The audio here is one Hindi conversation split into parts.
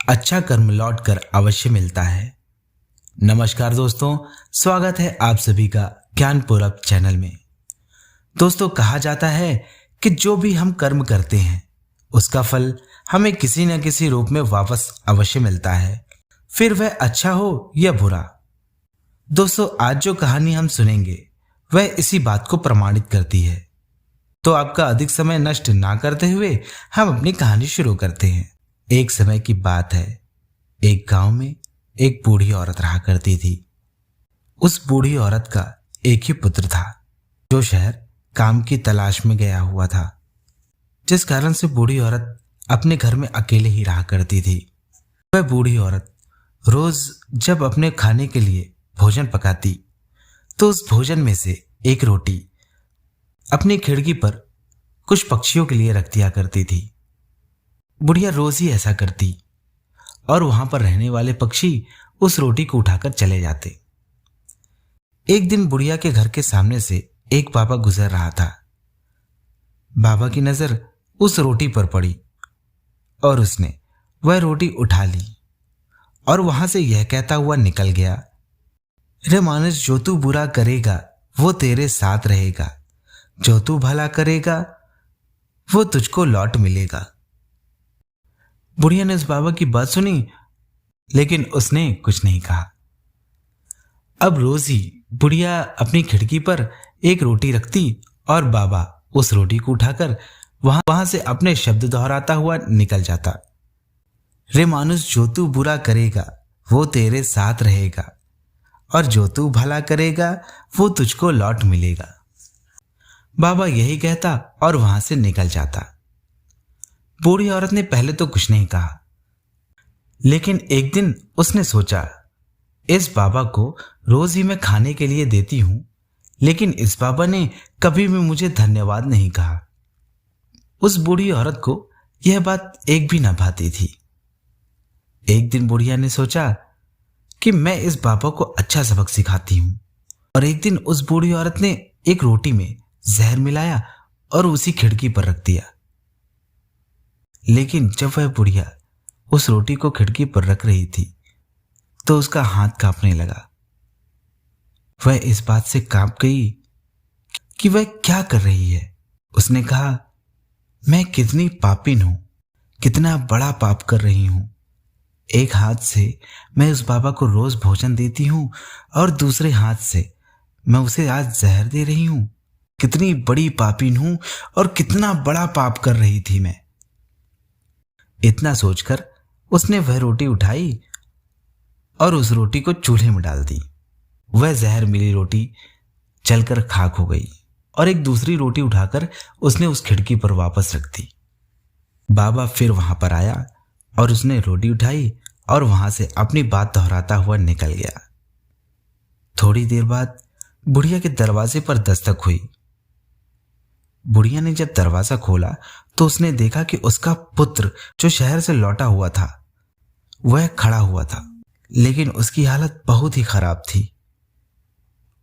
अच्छा कर्म लौट कर अवश्य मिलता है। नमस्कार दोस्तों, स्वागत है आप सभी का ज्ञानपूर्वक चैनल में। दोस्तों, कहा जाता है कि जो भी हम कर्म करते हैं उसका फल हमें किसी न किसी रूप में वापस अवश्य मिलता है, फिर वह अच्छा हो या बुरा। दोस्तों, आज जो कहानी हम सुनेंगे वह इसी बात को प्रमाणित करती है। तो आपका अधिक समय नष्ट ना करते हुए हम अपनी कहानी शुरू करते हैं। एक समय की बात है, एक गांव में एक बूढ़ी औरत रहा करती थी। उस बूढ़ी औरत का एक ही पुत्र था जो शहर काम की तलाश में गया हुआ था, जिस कारण से बूढ़ी औरत अपने घर में अकेले ही रहा करती थी। वह बूढ़ी औरत रोज जब अपने खाने के लिए भोजन पकाती तो उस भोजन में से एक रोटी अपनी खिड़की पर कुछ पक्षियों के लिए रख दिया करती थी। बुढ़िया रोज ही ऐसा करती और वहां पर रहने वाले पक्षी उस रोटी को उठाकर चले जाते। एक दिन बुढ़िया के घर के सामने से एक बाबा गुजर रहा था। बाबा की नजर उस रोटी पर पड़ी और उसने वह रोटी उठा ली और वहां से यह कहता हुआ निकल गया, रे मानुष, जो तू बुरा करेगा वो तेरे साथ रहेगा, जो तू भला करेगा वो तुझको लौट मिलेगा। बुढ़िया ने उस बाबा की बात सुनी, लेकिन उसने कुछ नहीं कहा। अब रोज ही बुढ़िया अपनी खिड़की पर एक रोटी रखती और बाबा उस रोटी को उठाकर वहां से अपने शब्द दोहराता हुआ निकल जाता, रे मानुष, जो तू बुरा करेगा वो तेरे साथ रहेगा और जो तू भला करेगा वो तुझको लौट मिलेगा। बाबा यही कहता और वहां से निकल जाता। बूढ़ी औरत ने पहले तो कुछ नहीं कहा, लेकिन एक दिन उसने सोचा, इस बाबा को रोज ही मैं खाने के लिए देती हूं, लेकिन इस बाबा ने कभी भी मुझे धन्यवाद नहीं कहा। उस बूढ़ी औरत को यह बात एक भी न भाती थी। एक दिन बुढ़िया ने सोचा कि मैं इस बाबा को अच्छा सबक सिखाती हूं, और एक दिन उस बूढ़ी औरत ने एक रोटी में जहर मिलाया और उसी खिड़की पर रख दिया। लेकिन जब वह बुढ़िया उस रोटी को खिड़की पर रख रही थी तो उसका हाथ कांपने लगा। वह इस बात से कांप गई कि वह क्या कर रही है। उसने कहा, मैं कितनी पापिन हूं, कितना बड़ा पाप कर रही हूं। एक हाथ से मैं उस बाबा को रोज भोजन देती हूं और दूसरे हाथ से मैं उसे आज जहर दे रही हूं। कितनी बड़ी पापिन हूं और कितना बड़ा पाप कर रही थी मैं। इतना सोचकर उसने वह रोटी उठाई और उस रोटी को चूल्हे में डाल दी। वह जहर मिली रोटी जलकर खाक हो गई और एक दूसरी रोटी उठाकर उसने उस खिड़की पर वापस रख दी। बाबा फिर वहां पर आया और उसने रोटी उठाई और वहां से अपनी बात दोहराता हुआ निकल गया। थोड़ी देर बाद बुढ़िया के दरवाजे पर दस्तक हुई। बुढ़िया ने जब दरवाजा खोला तो उसने देखा कि उसका पुत्र जो शहर से लौटा हुआ था वह खड़ा हुआ था, लेकिन उसकी हालत बहुत ही खराब थी।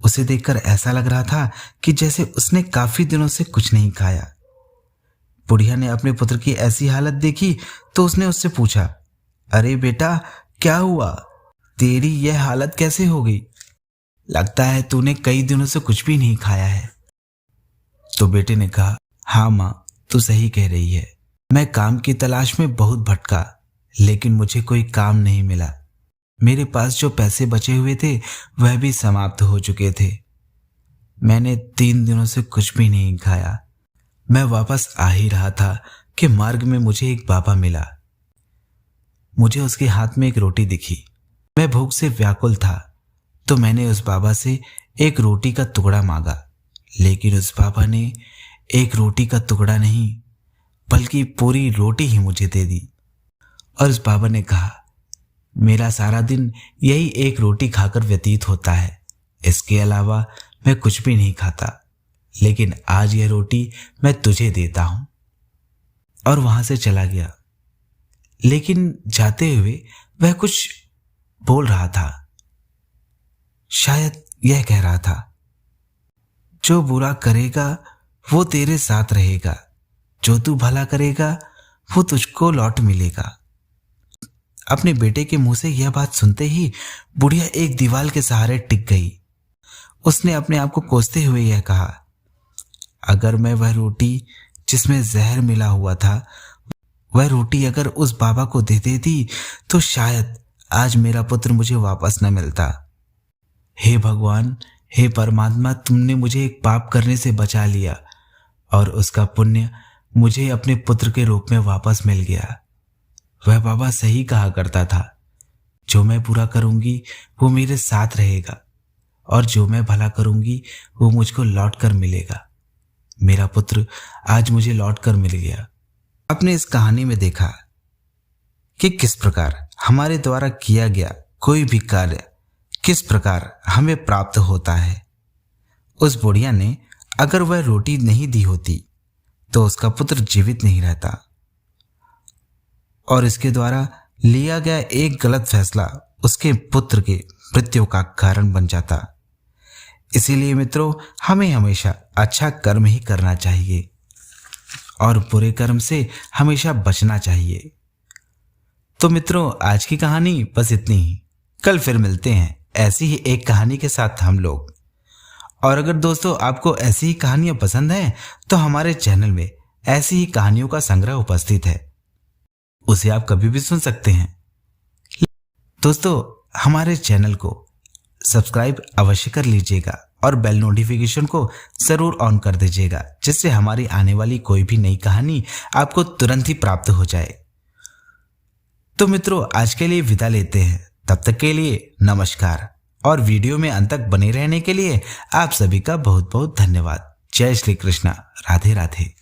उसे देखकर ऐसा लग रहा था कि जैसे उसने काफी दिनों से कुछ नहीं खाया। बुढ़िया ने अपने पुत्र की ऐसी हालत देखी तो उसने उससे पूछा, अरे बेटा, क्या हुआ? तेरी यह हालत कैसे हो गई? लगता है तूने कई दिनों से कुछ भी नहीं खाया है। तो बेटे ने कहा, हाँ माँ, तू सही कह रही है। मैं काम की तलाश में बहुत भटका, लेकिन मुझे कोई काम नहीं मिला। मेरे पास जो पैसे बचे हुए थे वह भी समाप्त हो चुके थे। मैंने 3 दिनों से कुछ भी नहीं खाया। मैं वापस आ ही रहा था कि मार्ग में मुझे एक बाबा मिला। मुझे उसके हाथ में एक रोटी दिखी। मैं भूख से व्याकुल था तो मैंने उस बाबा से एक रोटी का टुकड़ा मांगा, लेकिन उस बाबा ने एक रोटी का टुकड़ा नहीं बल्कि पूरी रोटी ही मुझे दे दी। और उस बाबा ने कहा, मेरा सारा दिन यही एक रोटी खाकर व्यतीत होता है, इसके अलावा मैं कुछ भी नहीं खाता, लेकिन आज यह रोटी मैं तुझे देता हूं। और वहां से चला गया। लेकिन जाते हुए वह कुछ बोल रहा था। शायद यह कह रहा था, जो बुरा करेगा वो तेरे साथ रहेगा, जो तू भला करेगा वो तुझको लौट मिलेगा। अपने बेटे के मुंह से यह बात सुनते ही बुढ़िया एक दीवार के सहारे टिक गई। उसने अपने आप को कोसते हुए यह कहा, अगर मैं वह रोटी जिसमें जहर मिला हुआ था, वह रोटी अगर उस बाबा को दे देती तो शायद आज मेरा पुत्र मुझे वापस न मिलता। हे भगवान, हे परमात्मा, तुमने मुझे एक पाप करने से बचा लिया और उसका पुण्य मुझे अपने पुत्र के रूप में वापस मिल गया। वह बाबा सही कहा करता था, जो मैं बुरा करूंगी वो मेरे साथ रहेगा और जो मैं भला करूंगी वो मुझको लौट कर मिलेगा। मेरा पुत्र आज मुझे लौट कर मिल गया। आपने इस कहानी में देखा कि किस प्रकार हमारे द्वारा किया गया कोई भी कार्य किस प्रकार हमें प्राप्त होता है। उस बुढ़िया ने अगर वह रोटी नहीं दी होती तो उसका पुत्र जीवित नहीं रहता और इसके द्वारा लिया गया एक गलत फैसला उसके पुत्र के मृत्यु का कारण बन जाता। इसीलिए मित्रों, हमें हमेशा अच्छा कर्म ही करना चाहिए और बुरे कर्म से हमेशा बचना चाहिए। तो मित्रों, आज की कहानी बस इतनी ही। कल फिर मिलते हैं ऐसी ही एक कहानी के साथ हम लोग। और अगर दोस्तों आपको ऐसी ही कहानियां पसंद हैं तो हमारे चैनल में ऐसी ही कहानियों का संग्रह उपस्थित है, उसे आप कभी भी सुन सकते हैं। दोस्तों, हमारे चैनल को सब्सक्राइब अवश्य कर लीजिएगा और बेल नोटिफिकेशन को जरूर ऑन कर दीजिएगा, जिससे हमारी आने वाली कोई भी नई कहानी आपको तुरंत ही प्राप्त हो जाए। तो मित्रों, आज के लिए विदा लेते हैं। तब तक के लिए नमस्कार और वीडियो में अंत तक बने रहने के लिए आप सभी का बहुत बहुत धन्यवाद। जय श्री कृष्णा। राधे राधे।